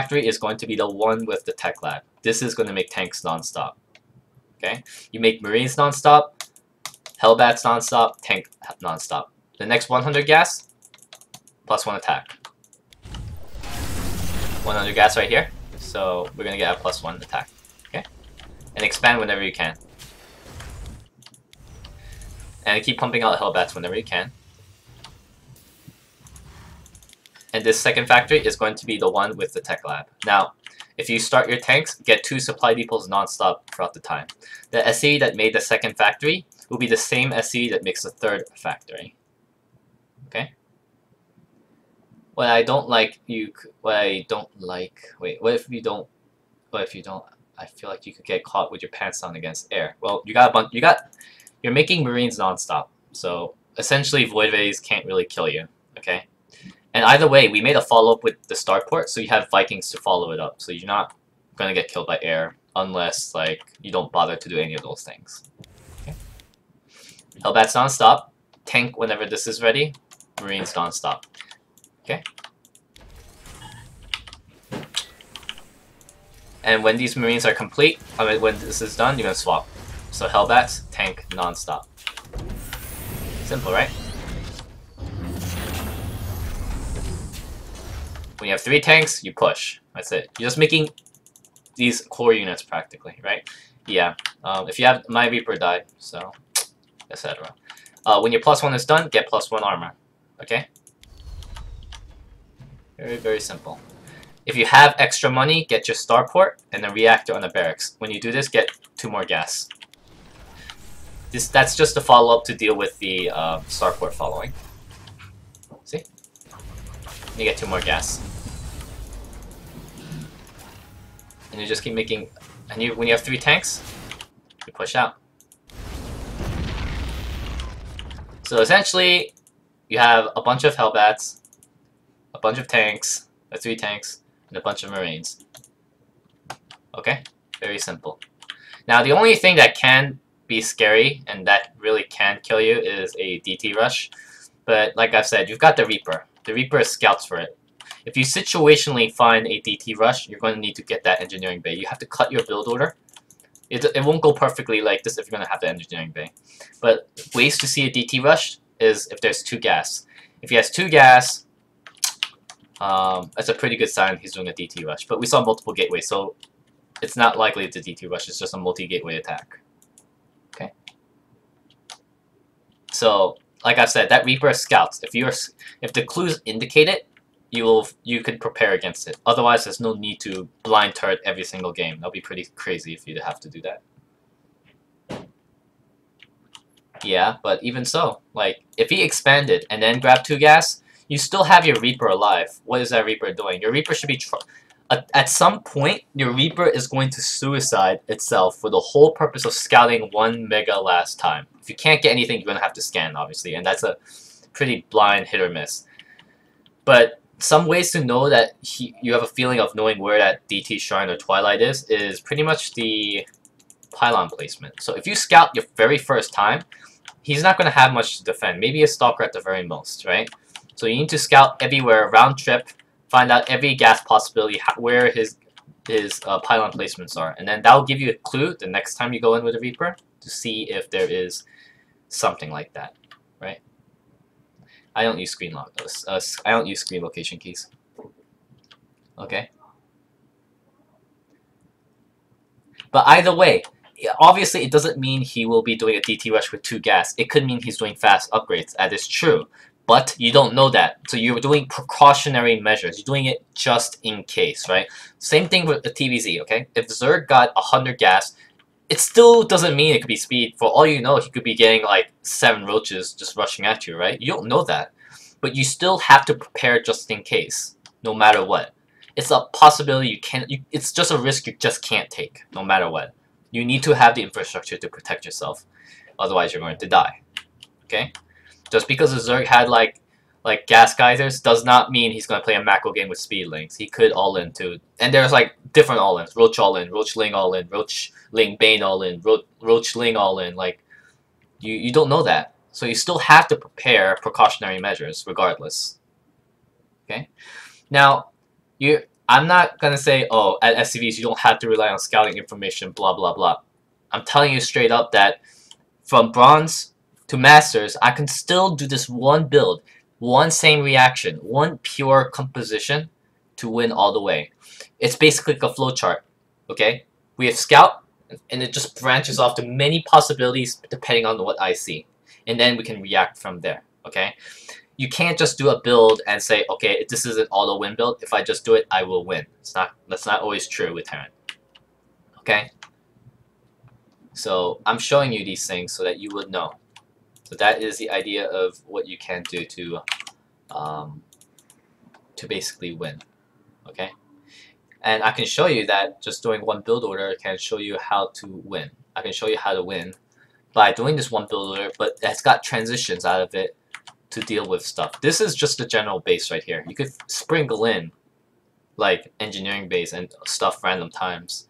factory is going to be the one with the tech lab. This is going to make tanks non-stop. Okay? You make Marines non-stop, Hellbats non-stop, tank non-stop. The next 100 gas, +1 attack. 100 gas right here, so we're going to get a +1 attack. Okay? And expand whenever you can. And keep pumping out Hellbats whenever you can. And this second factory is going to be the one with the tech lab. Now, if you start your tanks, get 2 supply depots non-stop throughout the time. The SE that made the second factory will be the same SE that makes the third factory. Okay? What I don't like, wait, what if you don't, I feel like you could get caught with your pants down against air. Well, you're making Marines non-stop, so essentially Void Rays can't really kill you, okay? And either way, we made a follow-up with the starport, so you have Vikings to follow it up, so you're not gonna get killed by air unless, like, you don't bother to do any of those things. Okay? Hellbats non-stop, tank whenever this is ready, Marines non-stop. Okay? And when these Marines are complete, when this is done, you're gonna swap. So Hellbats, tank non-stop. Simple, right? When you have 3 tanks, you push. That's it. You're just making these core units practically, right? Yeah. If you have my Reaper died, so etc. When your +1 is done, get +1 armor. Okay? Very, very simple. If you have extra money, get your starport and a reactor on the barracks. When you do this, get 2 more gas. That's just a follow-up to deal with the starport following. See? You get 2 more gas. And you just keep making... And when you have 3 tanks, you push out. So essentially, you have a bunch of Hellbats, a bunch of tanks, or 3 tanks, and a bunch of Marines. Okay? Very simple. Now, the only thing that can be scary, and that really can kill you, is a DT rush. But like I've said, you've got the Reaper. The Reaper scouts for it. If you situationally find a DT rush, you're going to need to get that engineering bay. You have to cut your build order. It won't go perfectly like this if you're going to have the engineering bay. But ways to see a DT rush is if there's 2 gas. If he has 2 gas, that's a pretty good sign he's doing a DT rush. But we saw multiple gateways, so it's not likely it's a DT rush. It's just a multi-gateway attack. Okay. So, like I said, that Reaper scouts. If the clues indicate it, you could prepare against it. Otherwise, there's no need to blind turret every single game. That'll be pretty crazy if you have to do that. Yeah, but even so, like, if he expanded and then grabbed 2 gas, you still have your Reaper alive. What is that Reaper doing? Your Reaper should be... At some point, your Reaper is going to suicide itself for the whole purpose of scouting 1 mega last time. If you can't get anything, you're going to have to scan, obviously, and that's a pretty blind hit or miss. But some ways to know that you have a feeling of knowing where that DT Shrine or Twilight is pretty much the pylon placement. So if you scout your very first time, he's not going to have much to defend. Maybe a Stalker at the very most, right? So you need to scout everywhere, round trip, find out every gas possibility, where his pylon placements are. And then that will give you a clue the next time you go in with a Reaper to see if there is something like that, right? I don't use screen lock. I don't use screen location keys. Okay. But either way, obviously it doesn't mean he will be doing a DT rush with 2 gas. It could mean he's doing fast upgrades. That is true. But you don't know that. So you're doing precautionary measures. You're doing it just in case, right? Same thing with the TVZ, okay? If Zerg got 100 gas, it still doesn't mean it could be speed. For all you know, he could be getting like 7 roaches just rushing at you, right? You don't know that. But you still have to prepare just in case, no matter what. It's a possibility you can't... it's just a risk you just can't take, no matter what. You need to have the infrastructure to protect yourself. Otherwise, you're going to die. Okay? Just because a Zerg had like gas geysers does not mean he's going to play a macro game with speedlings. He could all-in too. And there's like different all-ins. Roach all-in, Roach Ling all-in, Roach Ling Bane all-in, Roach Ling all-in. Like, you don't know that. So you still have to prepare precautionary measures regardless. Okay? Now, I'm not gonna say, oh, at SCVs you don't have to rely on scouting information, blah blah blah. I'm telling you straight up that from bronze to masters, I can still do this one build, one same reaction, one pure composition to win all the way. It's basically like a flowchart, okay? We have scout, and it just branches off to many possibilities depending on what I see. And then we can react from there, okay? You can't just do a build and say, okay, this is an auto win build. If I just do it, I will win. That's not always true with Terran. Okay? So I'm showing you these things so that you would know. So that is the idea of what you can do to basically win. Okay? And I can show you that just doing one build order can show you how to win. I can show you how to win by doing this one build order, but it's got transitions out of it to deal with stuff. This is just the general base right here. You could sprinkle in like engineering base and stuff random times.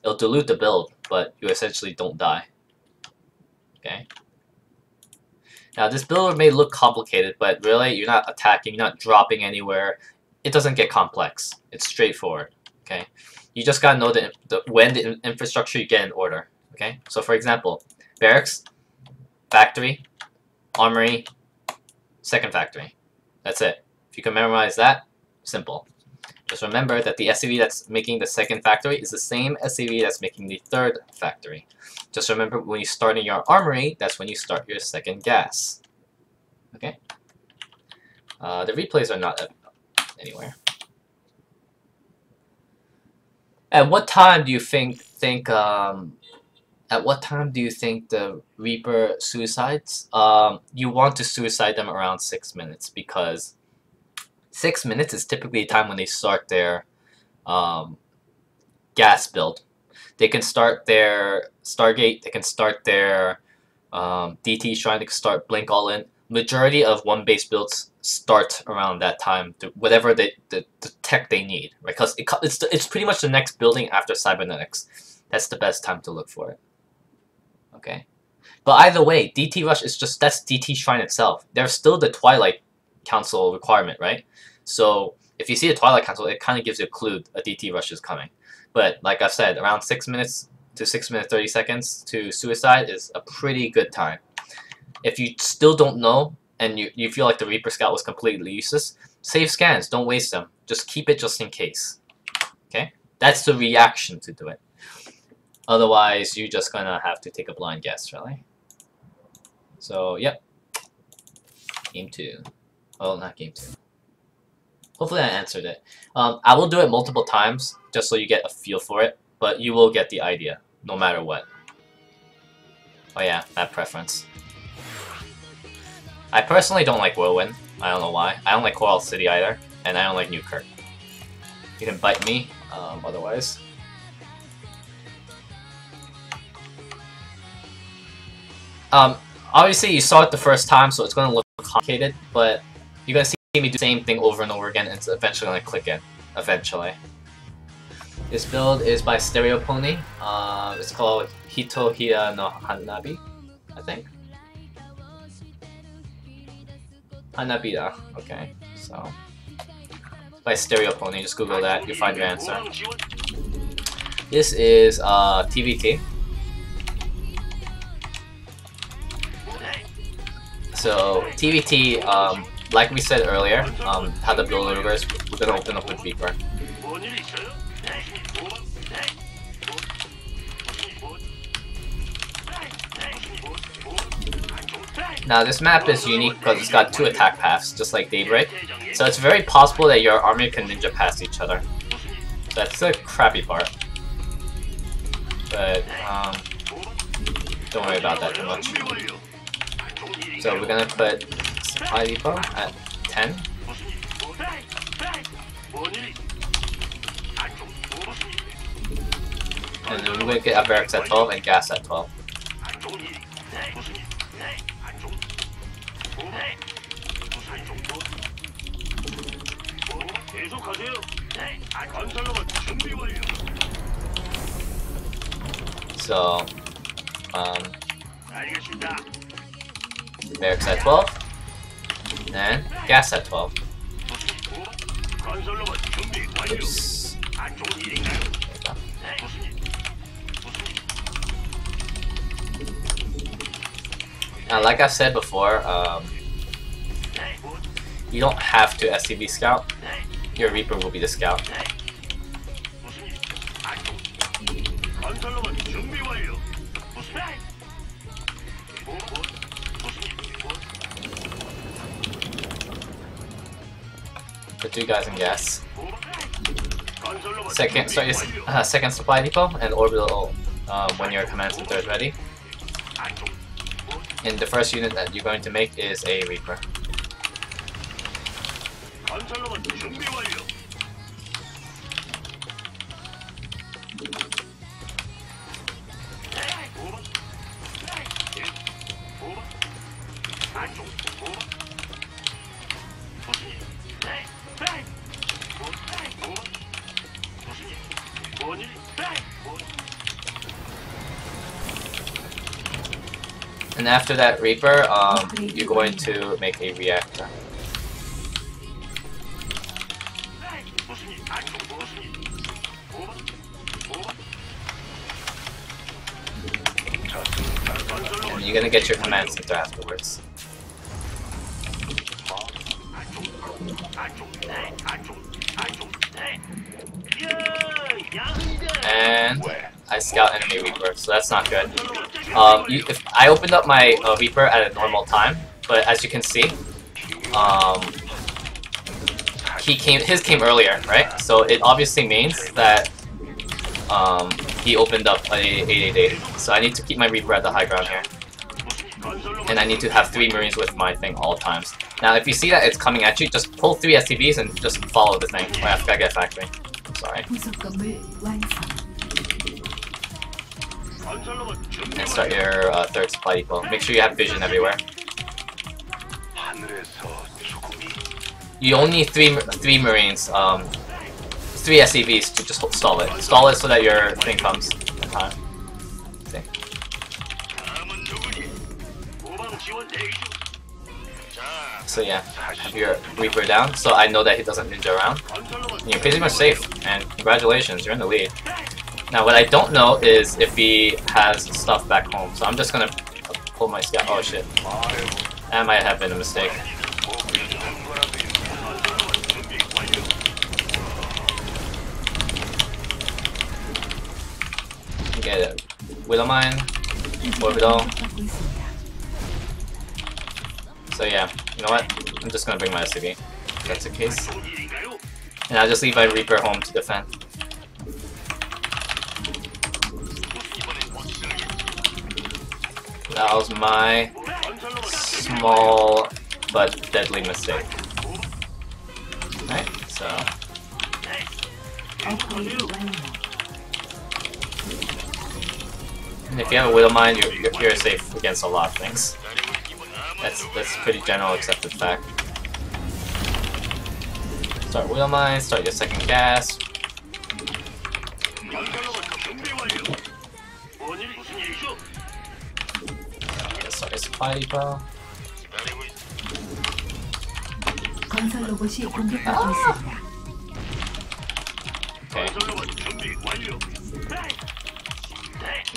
It'll dilute the build, but you essentially don't die. Okay. Now this build may look complicated, but really you're not attacking, you're not dropping anywhere. It doesn't get complex. It's straightforward. Okay. You just gotta know when the infrastructure you get in order. Okay. So for example, barracks, factory, armory, second factory. That's it. If you can memorize that, simple. Just remember that the SCV that's making the second factory is the same SCV that's making the third factory. Just remember when you start in your armory, that's when you start your second gas. Okay? The replays are not anywhere. At what time do you think the Reaper suicides? You want to suicide them around 6 minutes, because 6 minutes is typically the time when they start their gas build. They can start their Stargate, they can start their DT Shrine, they can start Blink All In. Majority of one base builds start around that time, whatever the tech they need, right? Because it's pretty much the next building after Cybernetics. That's the best time to look for it. Okay, but either way, DT Rush is that's DT Shrine itself. There's still the Twilight Council requirement, right? So if you see the Twilight Council, it kind of gives you a clue a DT Rush is coming. But like I said, around 6 minutes to 6 minutes 30 seconds to suicide is a pretty good time. If you still don't know and you feel like the Reaper Scout was completely useless, save scans. Don't waste them. Just keep it just in case. Okay, that's the reaction to do it. Otherwise, you're just gonna have to take a blind guess, really. So, yep. Game 2. Oh, not game 2. Hopefully I answered it. I will do it multiple times, just so you get a feel for it, but you will get the idea, no matter what. Oh yeah, that preference. I personally don't like Whirlwind. I don't know why. I don't like Coral City either, and I don't like Newkirk. You can bite me, otherwise. Obviously you saw it the first time, so it's going to look complicated, but you're going to see me do the same thing over and over again, and it's eventually going to click in. Eventually. This build is by Stereo Pony. It's called Hitohiya no Hanabi, I think. Hanabida, okay, so. It's by Stereo Pony, just Google that, you'll find your answer. This is TVT. So TVT, like we said earlier, how the build order is, we're gonna open up with Reaper. Now this map is unique because it's got 2 attack paths, just like Daybreak. So it's very possible that your army can ninja past each other. That's the crappy part. But don't worry about that too much. So we're gonna put Supply Depot at 10. And then we're gonna get a barracks at 12 and gas at 12. So, barracks at 12, and gas at 12. Oops. Like I said before, you don't have to SCV scout. Your Reaper will be the scout. Put 2 guys in gas. Second, start your second supply depot and orbital when your command center is ready. And the first unit that you're going to make is a Reaper. And after that Reaper, you're going to make a reactor. And you're gonna get your command center afterwards. And I scout enemy Reaper, so that's not good. If I opened up my Reaper at a normal time, but as you can see, his came earlier, right? So it obviously means that he opened up a 888. So I need to keep my Reaper at the high ground here, and I need to have 3 Marines with my thing all times. Now, if you see that it's coming at you, just pull 3 SCVs and just follow the thing. Oh, I forgot to get factory. I'm sorry. And start your third supply depot. Make sure you have vision everywhere. You only need 3 Marines, 3 SCVs to just stall it. Stall it so that your thing comes in time. See? So yeah, have your Reaper down, so I know that he doesn't ninja around. And you're pretty much safe, and congratulations, you're in the lead. Now what I don't know is if he has stuff back home, so I'm just gonna pull my scout. Oh shit. That might have been a mistake. Get it. Widowmine, orbital. So yeah, you know what? I'm just gonna bring my SCV, if that's the case. And I'll just leave my Reaper home to defend. That was my small but deadly mistake. Right, so... And if you have a Widowmine, you're safe against a lot of things. That's pretty general accepted fact. Start Widowmine, start your second gas. Start your supply depot. Okay.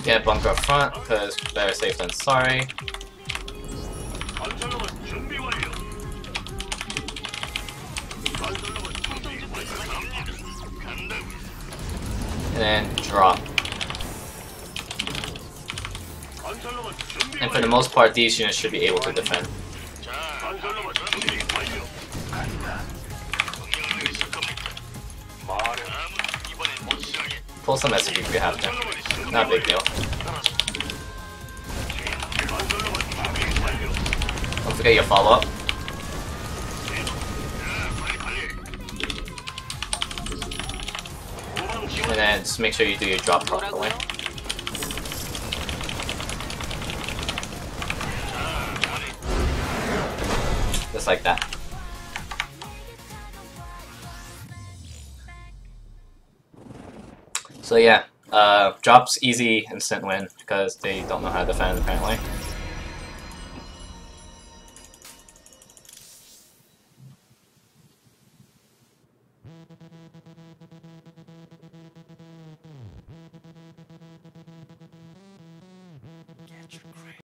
Get a bunker up front, because better safe than sorry. And then drop. And for the most part, these units should be able to defend. Pull some SCV if you have to. Not a big deal. Don't forget your follow-up. And then just make sure you do your drop properly. Just like that. So yeah, drops easy instant win because they don't know how to defend apparently.